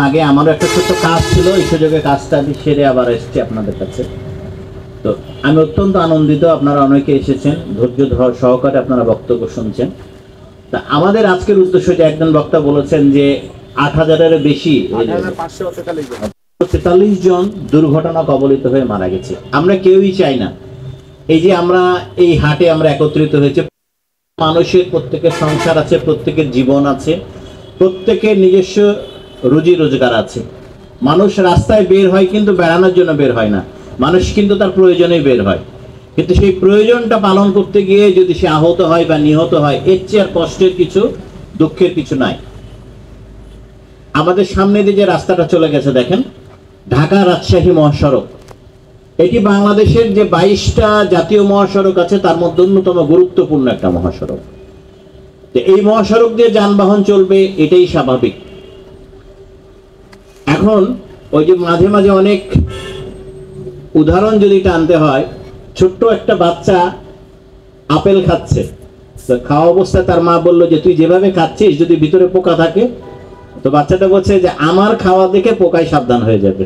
আগে আমারও একটা ছোট্ট কাজ ছিল, এই সুযোগে কাজটা আমি সেরে আবার এসেছি আপনাদের কাছে। তো আমি অত্যন্ত আনন্দিত, আপনারা অনেকে এসেছেন, ধৈর্য সহকারে আপনারা বক্তব্য শুনছেন। তা আমাদের আজকের উদ্দেশ্য, যে একজন বক্তা বলেছেন যে ৮,০০০-এর বেশি ৪৩ জন দুর্ঘটনা কবলিত হয়ে মারা গেছে। আমরা কেউই চাই না এই যে আমরা এই হাটে আমরা একত্রিত হয়েছে, মানুষের প্রত্যেকের সংসার আছে, প্রত্যেকের জীবন আছে, প্রত্যেকের নিজস্ব রুজি রোজগার আছে। মানুষ রাস্তায় বের হয় কিন্তু বেড়ানোর জন্য বের হয় না, মানুষ কিন্তু তার প্রয়োজনেই বের হয়। কিন্তু সেই প্রয়োজনটা পালন করতে গিয়ে যদি সে আহত হয় বা নিহত হয়, এর চেয়ে আর কষ্টের কিছু, দুঃখের কিছু নাই। আমাদের সামনে দিয়ে যে রাস্তাটা চলে গেছে দেখেন, ঢাকা রাজশাহী মহাসড়ক, এটি বাংলাদেশের যে 22টা জাতীয় মহাসড়ক আছে তার মধ্যে অন্যতম গুরুত্বপূর্ণ একটা মহাসড়ক। এই মহাসড়ক দিয়ে যানবাহন চলবে, এটাই স্বাভাবিক। এখন ওই যে মাঝে মাঝে অনেক উদাহরণ যদি টানতে হয়, ছোট্ট একটা বাচ্চা আপেল খাচ্ছে, তো খাওয়া অবস্থায় তার মা বললো যে তুই যেভাবে খাচ্ছিস যদি ভিতরে পোকা থাকে, তো বাচ্চাটা বলছে যে আমার খাওয়া দেখে পোকায় সাবধান হয়ে যাবে।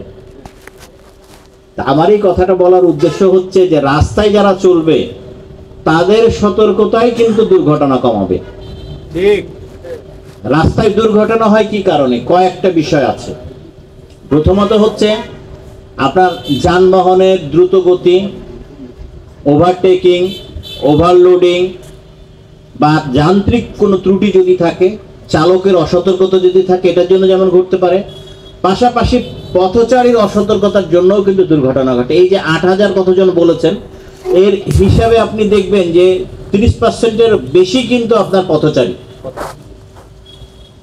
আমার এই কথাটা বলার উদ্দেশ্য হচ্ছে যে রাস্তায় যারা চলবে তাদের সতর্কতাই কিন্তু দুর্ঘটনা কমাবে। ঠিক, রাস্তায় দুর্ঘটনা হয় কি কারণে? কয়েকটা বিষয় আছে। প্রথমত হচ্ছে আপনার যানবাহনের দ্রুত গতি, ওভারটেকিং, ওভারলোডিং বা যান্ত্রিক কোনো ত্রুটি যদি থাকে, চালকের অসতর্কতা যদি থাকে, এটার জন্য যেমন ঘটতে পারে। পাশাপাশি পথচারীর অসতর্কতার জন্যও কিন্তু দুর্ঘটনা ঘটে। এই যে ৮,০০০ কতজন বলেছেন, এর হিসাবে আপনি দেখবেন যে 30%-এর বেশি কিন্তু আপনার পথচারী।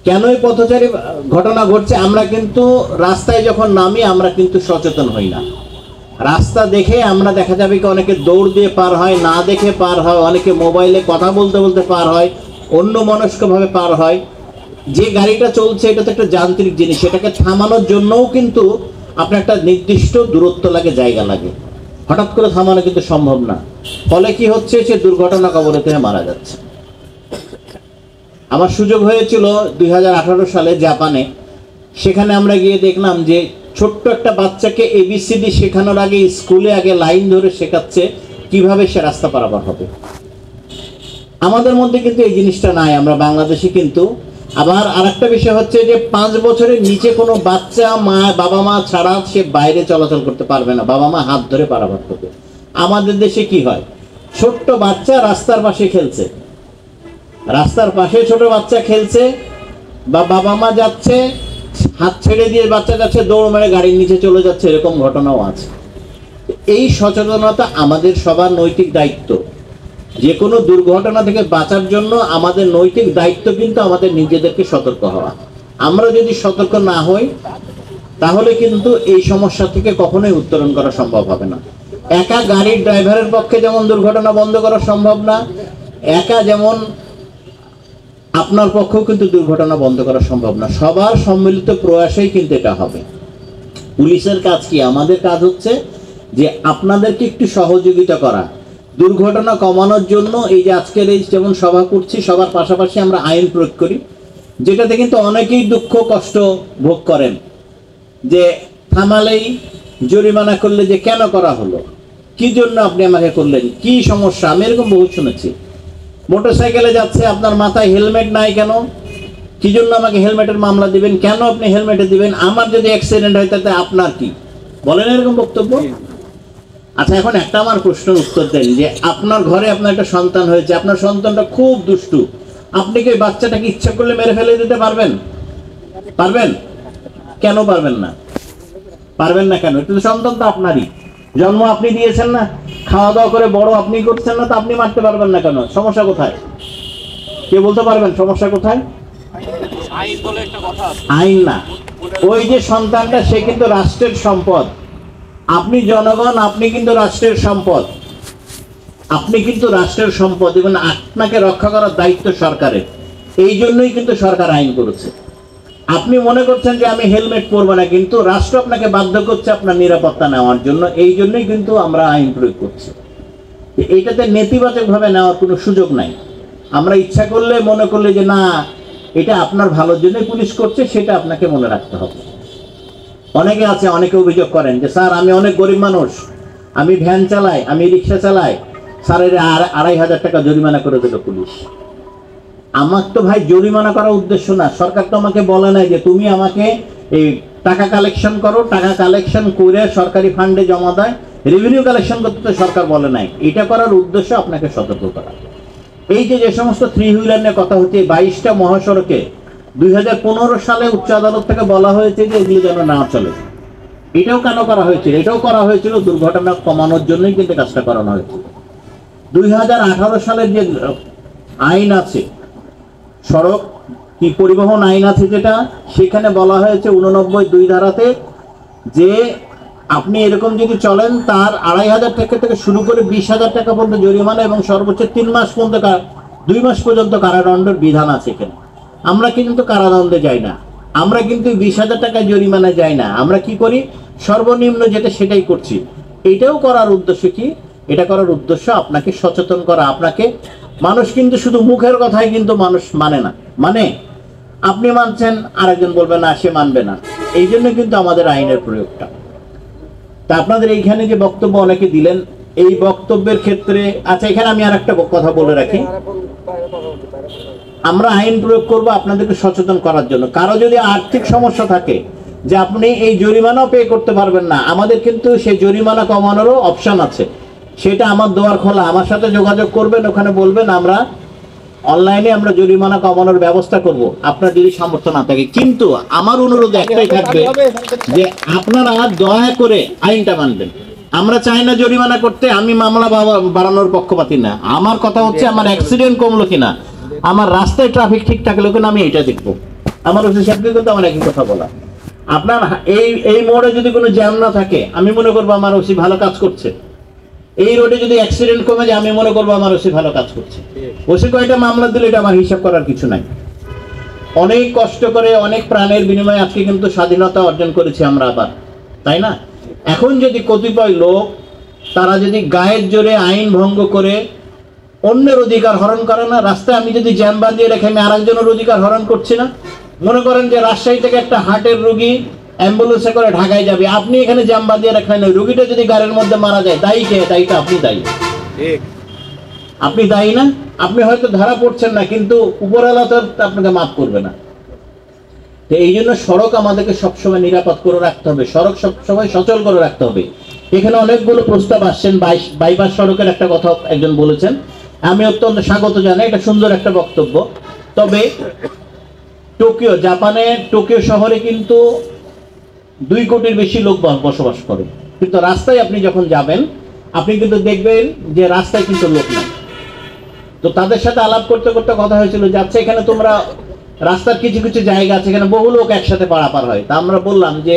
কেন এই পথচারী ঘটনা ঘটছে? আমরা কিন্তু রাস্তায় যখন নামি আমরা কিন্তু সচেতন হই না। রাস্তা দেখে আমরা, দেখা যাবে কি অনেকে দৌড় দিয়ে পার হয়, না দেখে পার হয়, অনেকে মোবাইলে কথা বলতে বলতে পার হয়, অন্য মনস্কভাবে পার হয়। যে গাড়িটা চলছে এটা তো একটা যান্ত্রিক জিনিস, সেটাকে থামানোর জন্যও কিন্তু আপনার একটা নির্দিষ্ট দূরত্ব লাগে, জায়গা লাগে। হঠাৎ করে থামানো কিন্তু সম্ভব না। ফলে কি হচ্ছে, সে দুর্ঘটনা কবলিত হয়ে মারা যাচ্ছে। আমার সুযোগ হয়েছিল 2018 সালে জাপানে। সেখানে আমরা গিয়ে দেখলাম যে ছোট্ট একটা বাচ্চাকে ABCD শেখানোর আগে স্কুলে আগে লাইন ধরে শেখাচ্ছে কিভাবে সে রাস্তা পারাপার হবে। আমাদের মধ্যে কিন্তু এই জিনিসটা নাই, আমরা বাংলাদেশে কিন্তু। আবার আরেকটা বিষয় হচ্ছে যে 5 বছরের নিচে কোনো বাচ্চা বাবা মা ছাড়া সে বাইরে চলাচল করতে পারবে না, বাবা মা হাত ধরে পারাপার করবে। আমাদের দেশে কি হয়, ছোট্ট বাচ্চা রাস্তার পাশে খেলছে, রাস্তার পাশে ছোট বাচ্চা খেলছে, বা বাবা মা যাচ্ছে হাত ছেড়ে দিয়ে বাচ্চা যাচ্ছে, দৌড় মেরে গাড়ির নিচে চলে যাচ্ছে, এরকম ঘটনাও আছে। এই সচেতনতা আমাদের সবার নৈতিক দায়িত্ব। যে কোনো দুর্ঘটনা থেকে বাঁচার জন্য আমাদের নৈতিক দায়িত্ব কিন্তু আমাদের নিজেদেরকে সতর্ক হওয়া। আমরা যদি সতর্ক না হই তাহলে কিন্তু এই সমস্যা থেকে কখনোই উত্তরণ করা সম্ভব হবে না। একা গাড়ির ড্রাইভারের পক্ষে যেমন দুর্ঘটনা বন্ধ করা সম্ভব না, একা যেমন আপনার পক্ষেও কিন্তু দুর্ঘটনা বন্ধ করা সম্ভব না। সবার সম্মিলিত প্রয়াসেই কিন্তু এটা হবে। পুলিশের কাজ কি? আমাদের কাজ হচ্ছে যে আপনাদেরকে একটু সহযোগিতা করা, দুর্ঘটনা কমানোর জন্য। এই যে আজকের এই যেমন সভা করছি, সবার পাশাপাশি আমরা আইন প্রয়োগ করি, যেটাতে কিন্তু অনেকেই দুঃখ কষ্ট ভোগ করেন। যে থামালেই জরিমানা করলে যে কেন করা হলো, কি জন্য আপনি আমাকে করলেন, কি সমস্যা? আমি এরকম বহু শুনেছি। মোটরসাইকেলে যাচ্ছে, আপনার মাথায় হেলমেট নাই কেন, কি জন্য আমাকে হেলমেটের মামলা দিবেন, কেন আপনি হেলমেটে দিবেন, আমার যদি অ্যাক্সিডেন্ট হয় তাতে আপনার কি? বলেন এরকম বক্তব্য। আচ্ছা, এখন একটা আমার প্রশ্নের উত্তর দেন, যে আপনার ঘরে আপনার একটা সন্তান হয়েছে, আপনার সন্তানটা খুব দুষ্টু, আপনি কি বাচ্চাটাকে ইচ্ছা করলে মেরে ফেলে দিতে পারবেন? পারবেন? কেন পারবেন না? পারবেন না কেন? এটা তো সন্তান তো আপনারই, জন্ম আপনি দিয়েছেন না, খাওয়া দাওয়া করে বড় আপনি করছেন না, তো আপনি মারতে পারবেন না কেন? সমস্যা কোথায়? কে বলতে পারবেন সমস্যা কোথায়? আইন না, ওই যে সন্তানটা সে কিন্তু রাষ্ট্রের সম্পদ। আপনি জনগণ, আপনি কিন্তু রাষ্ট্রের সম্পদ, আপনি কিন্তু রাষ্ট্রের সম্পদ, এবং আপনাকে রক্ষা করার দায়িত্ব সরকারের। এই জন্যই কিন্তু সরকার আইন করেছে। আপনি মনে করছেন যে আমি হেলমেট পরবো না, কিন্তু রাষ্ট্র আপনাকে বাধ্য করছে আপনার নিরাপত্তা নেওয়ার জন্য। এই জন্যই কিন্তু আমরা আইন প্রয়োগ করছি। এইটাতে নেতিবাচক ভাবে নেওয়ার কোনো সুযোগ নাই। আমরা ইচ্ছা করলে, মনে করলে যে না এটা আপনার ভালোর জন্য পুলিশ করছে, সেটা আপনাকে মনে রাখতে হবে। অনেকে আছে, অনেকে অভিযোগ করেন যে স্যার আমি অনেক গরিব মানুষ, আমি ভ্যান চালাই, আমি রিক্সা চালাই, স্যারের 2,500 টাকা জরিমানা করে দিল পুলিশ। আমার তো ভাই জরিমানা করার উদ্দেশ্য না, সরকার তো আমাকে বলে নাই যে তুমি আমাকে এই টাকা কালেকশন করো, টাকা কালেকশন করে সরকারি ফান্ডে জমা দেয়, রেভিনিউ কালেকশন করতে তো সরকার বলে নাই। এটা করার উদ্দেশ্য আপনাকে সতর্ক করা। এই যে সমস্ত থ্রি হুইলার নিয়ে কথা হচ্ছে, 22টা মহাসড়কে 2015 সালে উচ্চ আদালত থেকে বলা হয়েছে যে এগুলো যেন না চলে। এটাও কেন করা হয়েছিল? এটাও করা হয়েছিল দুর্ঘটনা কমানোর জন্যই কিন্তু কাজটা করানো হয়েছিল। 2018 সালের যে আইন আছে, সড়ক কি পরিবহন আইন আছে যেটা, সেখানে বলা হয়েছে 89(2) ধারাতে যে আপনি এরকম যদি চলেন তার 2,500 টাকা থেকে শুরু করে 20,000 টাকা পর্যন্ত জরিমানা এবং সর্বোচ্চ 3 মাস পর্যন্ত 2 মাস পর্যন্ত কারাদণ্ডের বিধান আছে এখানে। আমরা কিন্তু কারাদণ্ডে যাই না, আমরা কিন্তু 20,000 টাকা জরিমানা যাই না, আমরা কি করি সর্বনিম্ন যেটা সেটাই করছি। এটাও করার উদ্দেশ্য কি? এটা করার উদ্দেশ্য আপনাকে সচেতন করা। আপনাকে মানুষ কিন্তু শুধু মুখের কথাই কিন্তু মানুষ মানে না, মানে আপনি মানছেন আরেকজন বলবে না, সে মানবে না। এই জন্য কিন্তু আমাদের আইনের প্রয়োগটা। তা আপনাদের এইখানে যে বক্তব্য অনেকে দিলেন, এই বক্তব্যের ক্ষেত্রে আচ্ছা এখানে আমি আর একটা কথা বলে রাখি, আমরা আইন প্রয়োগ করব আপনাদেরকে সচেতন করার জন্য। কারো যদি আর্থিক সমস্যা থাকে যে আপনি এই জরিমানাও পে করতে পারবেন না, আমাদের কিন্তু সেই জরিমানা কমানোরও অপশন আছে। সেটা আমার দোয়ার খোলা, আমার সাথে যোগাযোগ করবেন, ওখানে বলবেন আমরা অনলাইনে আমরা জরিমানা কমানোর ব্যবস্থা করব আপনার যদি সামর্থ্য না থাকে। কিন্তু আমার অনুরোধ একটাই থাকবে যে আপনারা দয়া করে আইনটা মানবেন। আমরা চাই না জরিমানা করতে, আমি মামলা বাড়ানোর পক্ষপাতী না। আমার কথা হচ্ছে আমার অ্যাক্সিডেন্ট কমলো কিনা, আমার রাস্তায় ট্রাফিক ঠিক থাকলো কিনা, আমি এটা দেখবো। আমার ওসি সাহেবকে কিন্তু আমার একই কথা বলা। আপনার এই মোড়ে যদি কোনো জ্যাম না থাকে, আমি মনে করবো আমার ওসি ভালো কাজ করছে। এই রোডে যদি অ্যাক্সিডেন্ট কমে যায়, আমি মনে করবো আমার ওসি ভালো কাজ করছে। ওসি কয়টা মামলা দিলে এটা আমার হিসাব করার কিছু নাই। অনেক কষ্ট করে অনেক প্রাণের বিনিময়ে আজকে কিন্তু স্বাধীনতা অর্জন করেছি আমরা আবার, তাই না? এখন যদি কতিপয় লোক তারা যদি গায়ের জোরে আইন ভঙ্গ করে অন্যের অধিকার হরণ করে না, রাস্তায় আমি যদি জ্যাম বাঁধিয়ে রেখে আমি আরেকজনের অধিকার হরণ করছি না। মনে করেন যে রাজশাহী থেকে একটা হার্টের রোগী অ্যাম্বুলেন্সে করে ঢাকায় যাবে, আপনি এখানে জ্যাম বাঁধিয়ে রাখেন, রোগীটা যদি গাড়ির মধ্যে মারা যায়, দায়ী কে? দায়ীটা আপনি দায়ী। আপনি দায়ী না? আপনি হয়তো ধরা পড়ছেন না, কিন্তু উপরওয়ালা তো আপনাকে মাফ করবে না। তো এই জন্য সড়ক আমাদেরকে সবসময় নিরাপদ করে রাখতে হবে, সড়ক সবসময় সচল করে রাখতে হবে। এখানে অনেকগুলো প্রস্তাব আসছেন, বাইপাস সড়কের একটা কথা একজন বলেছেন, আমি অত্যন্ত স্বাগত জানাই, এটা সুন্দর একটা বক্তব্য। তবে টোকিও, জাপানের টোকিও শহরে কিন্তু 2 কোটির বেশি লোক বসবাস করে, কিন্তু রাস্তায় আপনি যখন যাবেন আপনি কিন্তু দেখবেন যে রাস্তায় কিন্তু লোক নাই। তো তাদের সাথে আলাপ করতে করতে কথা হয়েছিল যে আচ্ছা এখানে তোমরা রাস্তার কিছু কিছু জায়গা আছে এখানে বহু লোক একসাথে পারাপার হয়, তা আমরা বললাম যে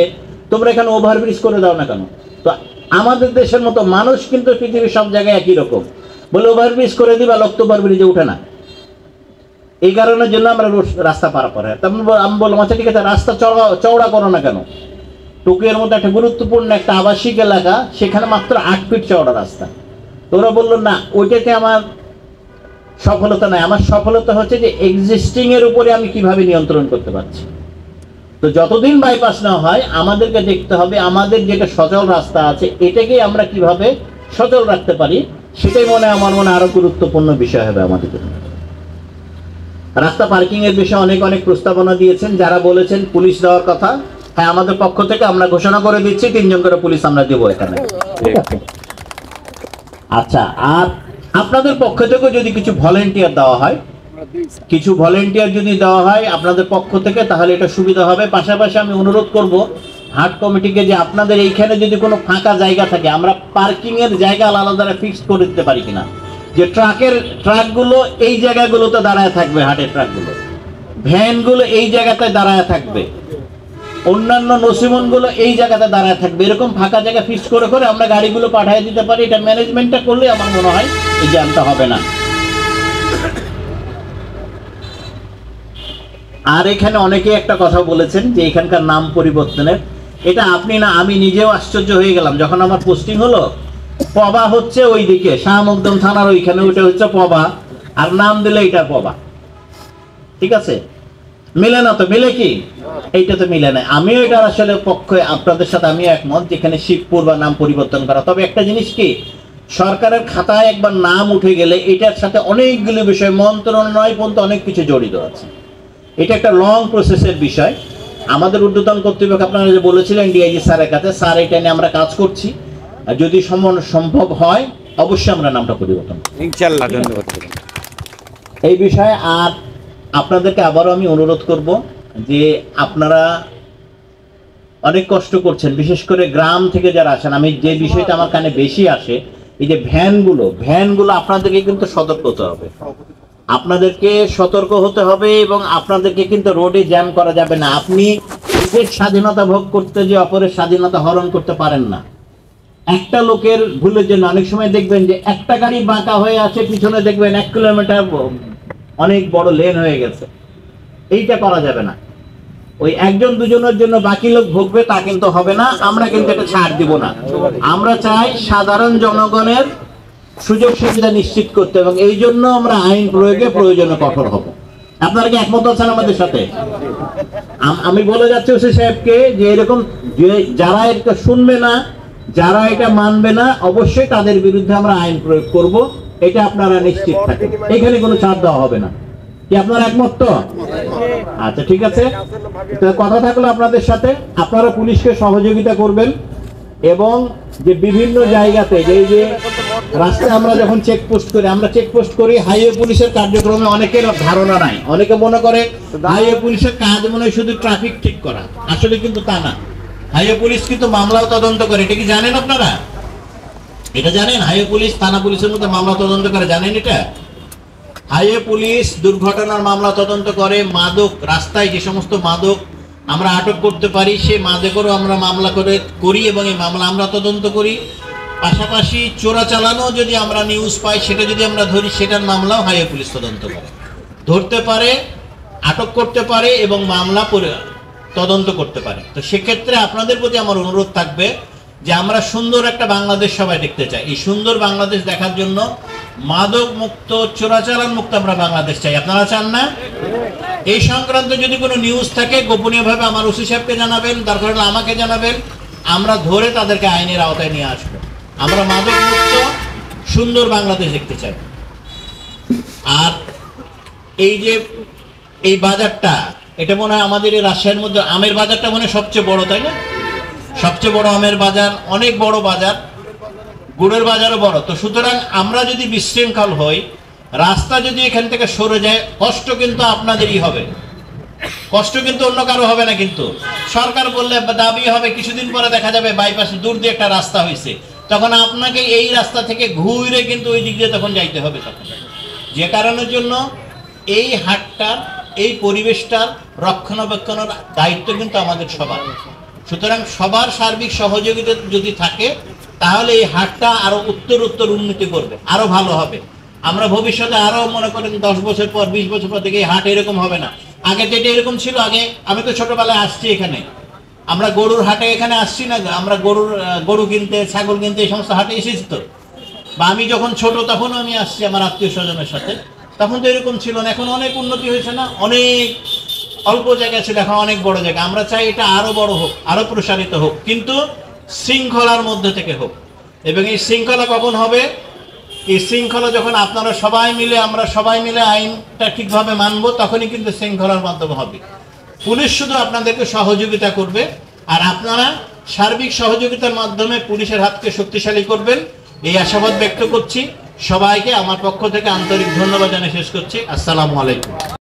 তোমরা এখানে ওভারব্রিজ করে দাও না কেন? তো আমাদের দেশের মতো মানুষ কিন্তু পৃথিবীর সব জায়গায় একই রকম, বলে ওভারব্রিজ করে দিবা, লোক তো ওভারব্রিজে উঠে না। এই কারণের জন্য আমরা রাস্তা পারাপার হয়। আমি বললাম আচ্ছা ঠিক আছে, রাস্তা চওড়া করো না কেন? টোকিওর মধ্যে একটা গুরুত্বপূর্ণ একটা আবাসিক এলাকা, সেখানে মাত্র 8 ফিট চওড়া রাস্তা। তোরা বললো না, ওইটাতে আমার সফলতা নাই, আমার সফলতা হচ্ছে যে এক্সিস্টিং এর উপরে আমি কিভাবে নিয়ন্ত্রণ করতে পারছি। তো যতদিন বাইপাস না হয় আমাদেরকে দেখতে হবে আমাদের যেটা সচল রাস্তা আছে এটাকে আমরা কিভাবে সচল রাখতে পারি, সেটাই আমার মনে আরো গুরুত্বপূর্ণ বিষয় হবে আমাদের জন্য। রাস্তা পার্কিং এর বিষয়ে অনেক প্রস্তাবনা দিয়েছেন, যারা বলেছেন পুলিশ দেওয়ার কথা, হ্যাঁ আমাদের পক্ষ থেকে আমরা ঘোষণা করে দিচ্ছি 3 জন করে পুলিশ আমরা দেবো এখানে। আচ্ছা, আর আপনাদের পক্ষ থেকে যদি কিছু ভলেন্টিয়ার দেওয়া হয়, কিছু ভলেন্টিয়ার যদি দেওয়া হয় আপনাদের পক্ষ থেকে, তাহলে এটা সুবিধা হবে। পাশাপাশি আমি অনুরোধ করব হাট কমিটিকে যে আপনাদের এইখানে যদি কোনো ফাঁকা জায়গা থাকে, আমরা পার্কিং এর জায়গা আলাদা ফিক্সড করে দিতে পারি কিনা, যে ট্রাকগুলো এই জায়গাগুলোতে দাঁড়ায় থাকবে, হাটের ট্রাকগুলো, ভ্যানগুলো এই জায়গাতে দাঁড়ায় থাকবে, অন্যান্য নসিমনগুলো এই জায়গাতে দাঁড়ায় থাকবে। এরকম ফাঁকা জায়গা ফিক্সড করে করে আমরা গাড়িগুলো পাঠিয়ে দিতে পারি। এটা ম্যানেজমেন্টটা করলে আমার মনে হয় এই জ্যামটা হবে না। আর এখানে অনেকে একটা কথা বলেছেন যে এখানকার নাম পরিবর্তনের, এটা আপনি না আমি নিজেও আশ্চর্য হয়ে গেলাম যখন আমার পোস্টিং হলো। পবা হচ্ছে ওইদিকে শাহ মকদম থানার ওইখানে, ওইটা হচ্ছে পবা, আর নাম দিলে এটা পবা, ঠিক আছে। মিলে না তো, মিলে কি? এইটা তো মিলে না। আমিও এটা আসলে পক্ষে আপনাদের সাথে আমিও একমত, যেখানে শিবপুর বা নাম পরিবর্তন করা। তবে একটা জিনিস কি, সরকারের খাতায় একবার নাম উঠে গেলে এটার সাথে অনেকগুলো বিষয়, মন্ত্রণালয় পর্যন্ত অনেক কিছু জড়িত আছে। এটা একটা লং প্রসেসের বিষয়। আমাদের ঊর্ধ্বতন কর্তৃপক্ষ, আপনারা যে বলেছিলেন ডিআইজি স্যারের কাছে, স্যার এটা নিয়ে আমরা কাজ করছি, আর যদি সম্ভব হয় অবশ্যই আমরা নামটা পরিবর্তন করব ইনশাআল্লাহ। ধন্যবাদ। এই বিষয়ে। আর আপনাদেরকে আবারও আমি অনুরোধ করব যে আপনারা অনেক কষ্ট করছেন, বিশেষ করে গ্রাম থেকে যারা আসেন। আমি যে বিষয়টা আমার কানে বেশি আসে, এই যে ভ্যানগুলো আপনাদেরকে কিন্তু সতর্ক হতে হবে, আপনাদেরকে সতর্ক হতে হবে, এবং আপনাদেরকে কিন্তু রোডে জ্যাম করা যাবে না। আপনি নিজের স্বাধীনতা ভোগ করতে যে অপরের স্বাধীনতা হরণ করতে পারেন না। একটা লোকের ভুলের জন্য অনেক সময় দেখবেন যে একটা গাড়ি বাঁকা হয়ে আছে, পিছনে দেখবেন 1 কিলোমিটার অনেক বড় লেন হয়ে গেছে। এইটা করা যাবে না। ওই একজন দুজনের জন্য বাকি লোক ভোগবে তা কিন্তু হবে না। আমরা কিন্তু এটা ছাড় দিব না। আমরা চাই সাধারণ জনগণের সুযোগ সুবিধা নিশ্চিত করতে, এবং এই জন্য আমরা আইন প্রয়োগে প্রয়োজনে কঠোর হব। আপনারা কি একমত আছেন আমাদের সাথে? আমি বলে যাচ্ছি ওসি সাহেবকে যে এরকম যারা এটা শুনবে না, যারা এটা মানবে না, অবশ্যই তাদের বিরুদ্ধে আমরা আইন প্রয়োগ করব। এটা আপনারা নিশ্চিত থাকেন, এখানে কোনো ছাড় দেওয়া হবে না। কি আপনারা একমত তো? আচ্ছা, ঠিক আছে। তো কথা থাকলো আপনাদের সাথে, আপনারা পুলিশকে সহযোগিতা করবেন, এবং যে বিভিন্ন জায়গাতে যে রাস্তায় আমরা যখন চেকপোস্ট করি, হাইওয়ে পুলিশের কার্যক্রমে অনেকের ধারণা নাই। অনেকে মনে করে হাইওয়ে পুলিশের কাজ মনে হয় শুধু ট্রাফিক ঠিক করা, আসলে কিন্তু তা না। হাইওয়ে পুলিশ কিন্তু মামলাও তদন্ত করে। এটা কি জানেন আপনারা? এটা জানেন? হাইওয়ে পুলিশ থানা পুলিশের মধ্যে মামলা তদন্ত করে, জানেন এটা? হাইওয়ে পুলিশ দুর্ঘটনার মামলা তদন্ত করে। মাদক, রাস্তায় যে সমস্ত মাদক আমরা আটক করতে পারি, সেই মাদকেরও আমরা মামলা করি, এবং এই মামলা আমরা তদন্ত করি। পাশাপাশি চোরাচালানো যদি আমরা নিউজ পাই, সেটা যদি আমরা ধরি, সেটার মামলাও হাইওয়ে পুলিশ তদন্ত করে, ধরতে পারে, আটক করতে পারে, এবং মামলা তদন্ত করতে পারে। তো সেক্ষেত্রে আপনাদের প্রতি আমার অনুরোধ থাকবে যে আমরা সুন্দর একটা বাংলাদেশ সবাই দেখতে চাই। এই সুন্দর বাংলাদেশ দেখার জন্য মাদক মুক্ত, চোরাচালান মুক্ত আমরা বাংলাদেশ চাই। আপনারা চান না? এই সংক্রান্ত যদি কোনো নিউজ থাকে, গোপনীয়ভাবে আমার ওসি সাহেবকে জানাবেন, দরকার হলে আমাকে জানাবেন। আমরা ধরে তাদেরকে আইনের আওতায় নিয়ে আসবো। আমরা মাদক মুক্ত সুন্দর বাংলাদেশ দেখতে চাই। আর এই যে এই বাজারটা, এটা মনে হয় আমাদের এই রাজশাহীর মধ্যে আমের বাজারটা মনে হয় সবচেয়ে বড়, তাই না? সবচেয়ে বড় আমের বাজার, অনেক বড় বাজার, গুড়ের বাজারও বড়। তো সুতরাং আমরা যদি বিশৃঙ্খল হই, রাস্তা যদি এখান থেকে সরে যায়, কষ্ট কিন্তু আপনাদেরই হবে, কষ্ট কিন্তু অন্য কারো হবে না। কিন্তু সরকার বললে দাবি হবে, কিছুদিন পরে দেখা যাবে বাইপাস দূর দিয়ে একটা রাস্তা হয়েছে, তখন আপনাকে এই রাস্তা থেকে ঘুরে কিন্তু ওই দিক দিয়ে তখন যাইতে হবে। তখন যে কারণের জন্য এই হাটটার, এই পরিবেশটার রক্ষণাবেক্ষণের দায়িত্ব কিন্তু আমাদের সবার। সুতরাং সবার সার্বিক সহযোগিতা যদি থাকে, তাহলে এই হাটটা আরো উত্তর উন্নতি করবে, আরো ভালো হবে। আমরা ভবিষ্যতে আরো মনে করেন 10 বছর পর, 20 বছর পর থেকে এই হাট এরকম হবে না। আগে যেটা এরকম ছিল, আগে আমি তো ছোটবেলায় আসছি এখানে, আমরা গরুর হাটে এখানে আসছি না, আমরা গরু কিনতে, ছাগল কিনতে এই সমস্ত হাটে এসেছি তো। বা আমি যখন ছোট তখনও আমি আসছি আমার আত্মীয় স্বজনের সাথে, তখন তো এরকম ছিল না। এখন অনেক উন্নতি হয়েছে না? অনেক অল্প জায়গা ছিল, এখন অনেক বড় জায়গা। আমরা চাই এটা আরো বড় হোক, আরো প্রসারিত হোক, কিন্তু শৃঙ্খলার মধ্যে থেকে হোক। এবং এই শৃঙ্খলা কখন হবে? এই শৃঙ্খলা যখন আপনারা সবাই মিলে, আমরা সবাই মিলে আইনটা ঠিকভাবে মানবো, তখনই কিন্তু শৃঙ্খলার মাধ্যমে হবে। পুলিশ শুধু আপনাদেরকে সহযোগিতা করবে, আর আপনারা সার্বিক সহযোগিতার মাধ্যমে পুলিশের হাতকে শক্তিশালী করবেন, এই আশাবাদ ব্যক্ত করছি। সবাইকে আমার পক্ষ থেকে আন্তরিক ধন্যবাদ জানিয়ে শেষ করছি। আসসালামু আলাইকুম।